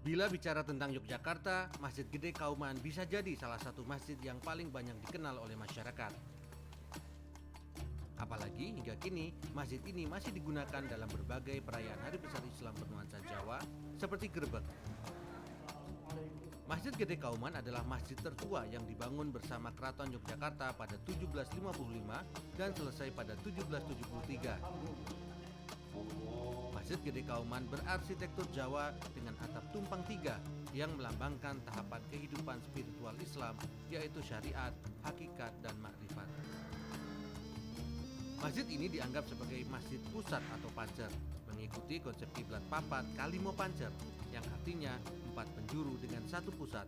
Bila bicara tentang Yogyakarta, Masjid Gede Kauman bisa jadi salah satu masjid yang paling banyak dikenal oleh masyarakat. Apalagi hingga kini, masjid ini masih digunakan dalam berbagai perayaan hari besar Islam bernuansa Jawa, seperti Grebek. Masjid Gede Kauman adalah masjid tertua yang dibangun bersama Keraton Yogyakarta pada 1755 dan selesai pada 1773. Masjid Gede Kauman berarsitektur Jawa dengan atap tumpang tiga yang melambangkan tahapan kehidupan spiritual Islam, yaitu syariat, hakikat, dan makrifat. Masjid ini dianggap sebagai masjid pusat atau pancer, mengikuti konsep kiblat papat Kalimo Pancer, yang artinya 4 penjuru dengan satu pusat.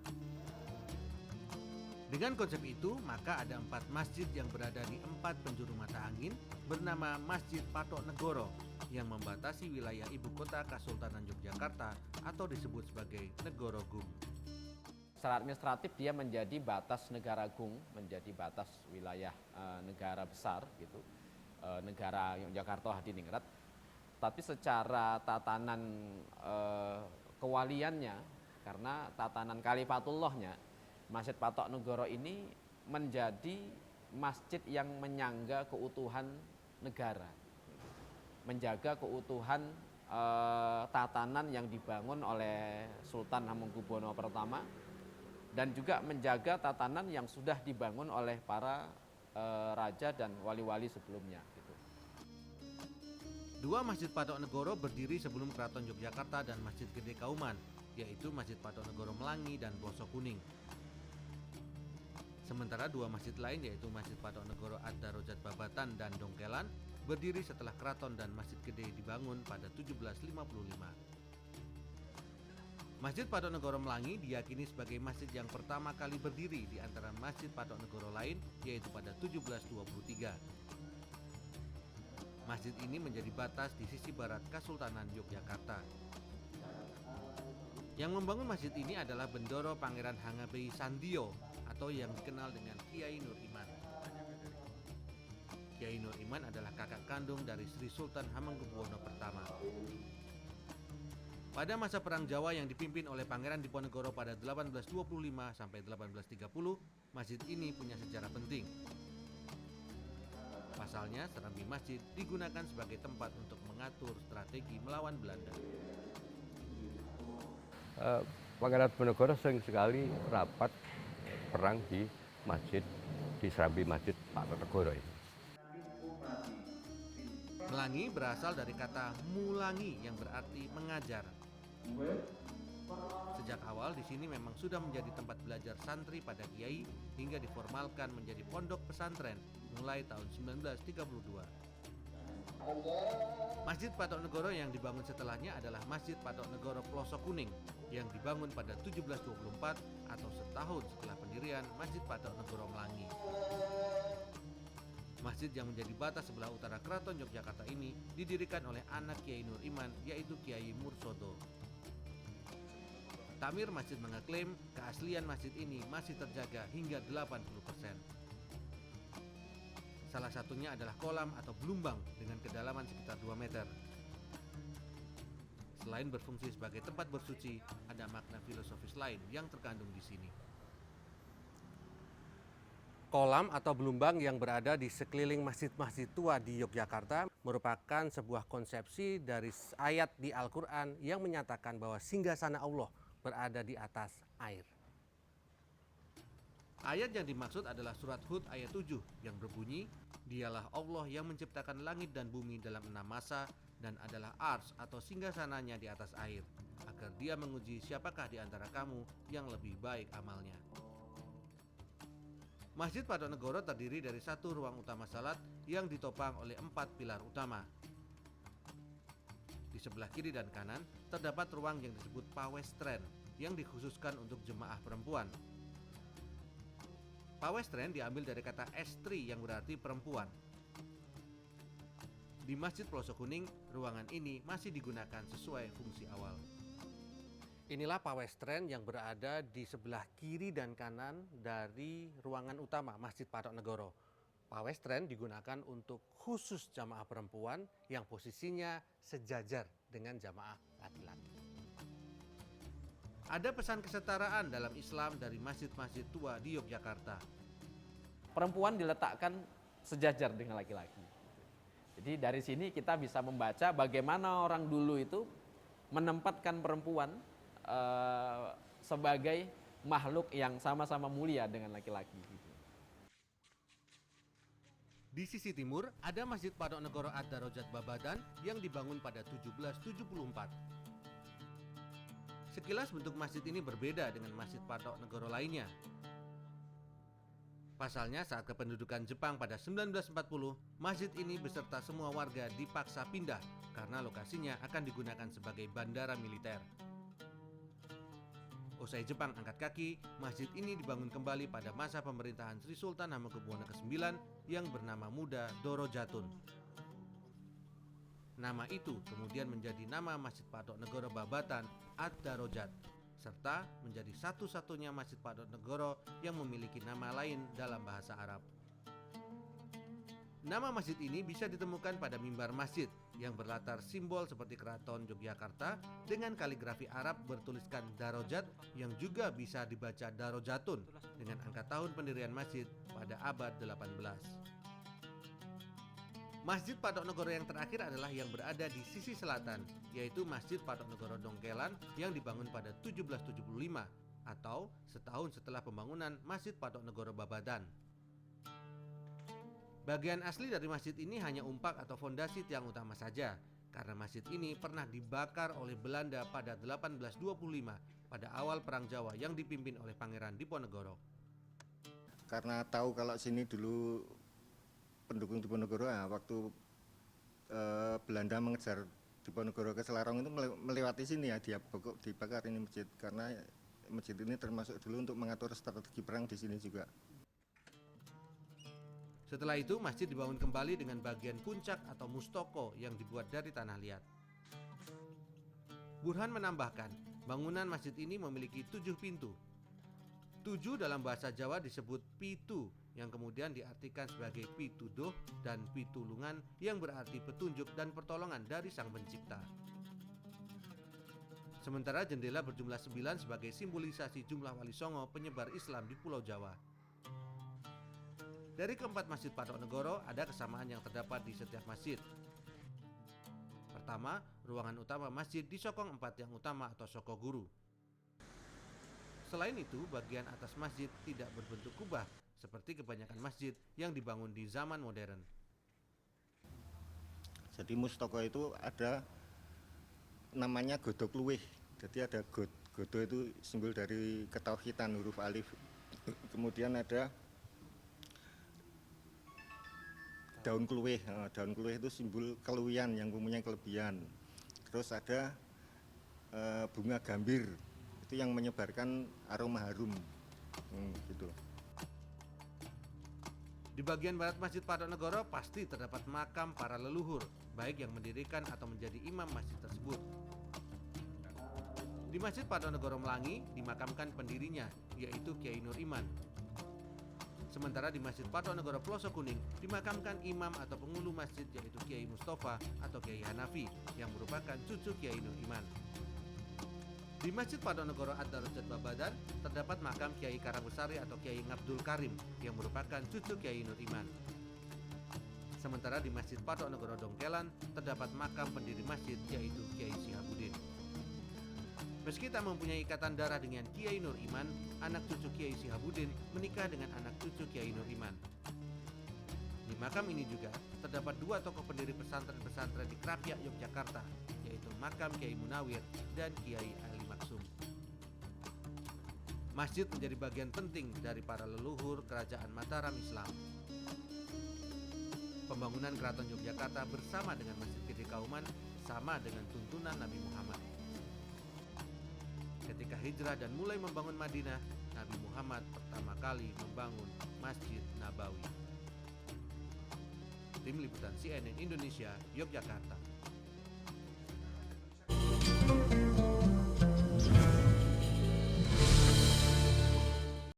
Dengan konsep itu, maka ada 4 masjid yang berada di 4 penjuru mata angin bernama Masjid Patok Negoro yang membatasi wilayah ibu kota Kesultanan Yogyakarta atau disebut sebagai Negoro Gung. Secara administratif dia menjadi batas negara Gung, menjadi batas wilayah negara besar gitu. Negara Yogyakarta Hadiningrat, tapi secara tatanan kewaliannya, karena tatanan Khalifatullahnya, Masjid Patok Negoro ini menjadi masjid yang menyangga keutuhan negara, menjaga keutuhan tatanan yang dibangun oleh Sultan Hamengkubuwono pertama, dan juga menjaga tatanan yang sudah dibangun oleh para raja dan wali-wali sebelumnya gitu. Dua Masjid Patok Negoro berdiri sebelum Keraton Yogyakarta dan Masjid Gede Kauman, yaitu Masjid Patok Negoro Melangi dan Boso Kuning. Sementara dua masjid lain, yaitu Masjid Patok Negoro Ad-Darajat Babatan dan Dongkelan, berdiri setelah Keraton dan Masjid Gede dibangun pada 1755. Masjid Patok Negoro Melangi diyakini sebagai masjid yang pertama kali berdiri di antara Masjid Patok Negoro lain, yaitu pada 1723. Masjid ini menjadi batas di sisi barat Kesultanan Yogyakarta. Yang membangun masjid ini adalah Bendoro Pangeran Hangabei Sandio atau yang dikenal dengan Kiai Nur Iman. Kiai Nur Iman adalah kakak kandung dari Sri Sultan Hamengkubuwono pertama. Pada masa Perang Jawa yang dipimpin oleh Pangeran Diponegoro pada 1825 sampai 1830, masjid ini punya sejarah penting. Pasalnya, serambi masjid digunakan sebagai tempat untuk mengatur strategi melawan Belanda. Pangeran Diponegoro sering sekali rapat perang di masjid, di serambi Masjid Patok Negoro ini. Melangi berasal dari kata mulangi yang berarti mengajar. Sejak awal di sini memang sudah menjadi tempat belajar santri pada kiai hingga diformalkan menjadi pondok pesantren mulai tahun 1932. Masjid Patok Negoro yang dibangun setelahnya adalah Masjid Patok Negoro Pelosok Kuning yang dibangun pada 1724 atau setahun setelah pendirian Masjid Patok Negoro Melangi. Masjid yang menjadi batas sebelah utara Keraton Yogyakarta ini didirikan oleh anak Kiai Nur Iman, yaitu Kiai Mursodo. Tamir masjid mengeklaim keaslian masjid ini masih terjaga hingga 80%. Salah satunya adalah kolam atau blumbang dengan kedalaman sekitar 2 meter. Selain berfungsi sebagai tempat bersuci, ada makna filosofis lain yang terkandung di sini. Kolam atau blumbang yang berada di sekeliling masjid-masjid tua di Yogyakarta merupakan sebuah konsepsi dari ayat di Al-Quran yang menyatakan bahwa singgasana Allah berada di atas air. Ayat yang dimaksud adalah surat Hud ayat 7 yang berbunyi, "Dialah Allah yang menciptakan langit dan bumi dalam 6 masa dan adalah ars atau singgasananya di atas air, agar dia menguji siapakah di antara kamu yang lebih baik amalnya." Masjid Patok Negoro terdiri dari satu ruang utama salat yang ditopang oleh 4 pilar utama. Di sebelah kiri dan kanan terdapat ruang yang disebut pawestren yang dikhususkan untuk jemaah perempuan. Pawestren diambil dari kata estri yang berarti perempuan. Di Masjid Pelosok Kuning, ruangan ini masih digunakan sesuai fungsi awal. Inilah pawestren yang berada di sebelah kiri dan kanan dari ruangan utama Masjid Patok Negoro. Pawestren digunakan untuk khusus jamaah perempuan yang posisinya sejajar dengan jamaah laki-laki. Ada pesan kesetaraan dalam Islam dari masjid-masjid tua di Yogyakarta. Perempuan diletakkan sejajar dengan laki-laki. Jadi dari sini kita bisa membaca bagaimana orang dulu itu menempatkan perempuan sebagai makhluk yang sama-sama mulia dengan laki-laki. Di sisi timur, ada Masjid Patok Negoro Ad-Darajat Babadan yang dibangun pada 1774. Sekilas bentuk masjid ini berbeda dengan Masjid Patok Negoro lainnya. Pasalnya saat kependudukan Jepang pada 1940, masjid ini beserta semua warga dipaksa pindah karena lokasinya akan digunakan sebagai bandara militer. Usai Jepang angkat kaki, masjid ini dibangun kembali pada masa pemerintahan Sri Sultan Hamengkubuwono ke-9 yang bernama muda Doro Jatun. Nama itu kemudian menjadi nama Masjid Patok Negoro Babatan Ad-Darajat, serta menjadi satu-satunya Masjid Patok Negoro yang memiliki nama lain dalam bahasa Arab. Nama masjid ini bisa ditemukan pada mimbar masjid yang berlatar simbol seperti keraton Yogyakarta dengan kaligrafi Arab bertuliskan Darajat yang juga bisa dibaca Darojatun dengan angka tahun pendirian masjid pada abad 18. Masjid Patok Negoro yang terakhir adalah yang berada di sisi selatan, yaitu Masjid Patok Negoro Dongkelan yang dibangun pada 1775 atau setahun setelah pembangunan Masjid Patok Negoro Babadan. Bagian asli dari masjid ini hanya umpak atau fondasi tiang utama saja, karena masjid ini pernah dibakar oleh Belanda pada 1825 pada awal Perang Jawa yang dipimpin oleh Pangeran Diponegoro. Karena tahu kalau sini dulu pendukung Diponegoro, waktu Belanda mengejar Diponegoro ke Selarong itu melewati sini ya, dia dibakar ini masjid, karena masjid ini termasuk dulu untuk mengatur strategi perang di sini juga. Setelah itu masjid dibangun kembali dengan bagian puncak atau mustoko yang dibuat dari tanah liat. Burhan menambahkan, bangunan masjid ini memiliki 7 pintu. 7 dalam bahasa Jawa disebut pitu, yang kemudian diartikan sebagai pituduh dan pitulungan yang berarti petunjuk dan pertolongan dari Sang Pencipta. Sementara jendela berjumlah 9 sebagai simbolisasi jumlah wali songo penyebar Islam di Pulau Jawa. Dari keempat Masjid Patok Negoro ada kesamaan yang terdapat di setiap masjid. Pertama, ruangan utama masjid disokong 4 tiang utama atau soko guru. Selain itu, bagian atas masjid tidak berbentuk kubah seperti kebanyakan masjid yang dibangun di zaman modern. Jadi mustoko itu ada namanya godok luwih. Jadi ada godo itu simbol dari ketauhidan huruf alif. Kemudian ada daun keluih. Daun keluih itu simbol keluwian yang mempunyai kelebihan. Terus ada bunga gambir, itu yang menyebarkan aroma harum, gitu. Di bagian barat Masjid Patok Negoro pasti terdapat makam para leluhur, baik yang mendirikan atau menjadi imam masjid tersebut. Di Masjid Patok Negoro Melangi dimakamkan pendirinya, yaitu Kiai Nur Iman. Sementara di Masjid Patok Negoro Pelosok Kuning dimakamkan imam atau penghulu masjid, yaitu Kiai Mustafa atau Kiai Hanafi yang merupakan cucu Kiai Nur Iman. Di Masjid Patok Negoro Ad-Darajat Babadan terdapat makam Kiai Karangbesari atau Kiai Ngabdul Karim yang merupakan cucu Kiai Nur Iman. Sementara di Masjid Patok Negoro Dongkelan terdapat makam pendiri masjid, yaitu Kiai Sihabuddin. Meski tak mempunyai ikatan darah dengan Kiai Nur Iman, anak cucu Kiai Sihabuddin menikah dengan anak cucu Kiai Nur Iman. Di makam ini juga terdapat 2 tokoh pendiri pesantren-pesantren di Krapyak, Yogyakarta, yaitu makam Kiai Munawir dan Kiai Ali Maksum. Masjid menjadi bagian penting dari para leluhur Kerajaan Mataram Islam. Pembangunan Keraton Yogyakarta bersama dengan Masjid Gede Kauman sama dengan tuntunan Nabi Muhammad. Ketika hijrah dan mulai membangun Madinah, Nabi Muhammad pertama kali membangun Masjid Nabawi. Tim Liputan CNN Indonesia, Yogyakarta.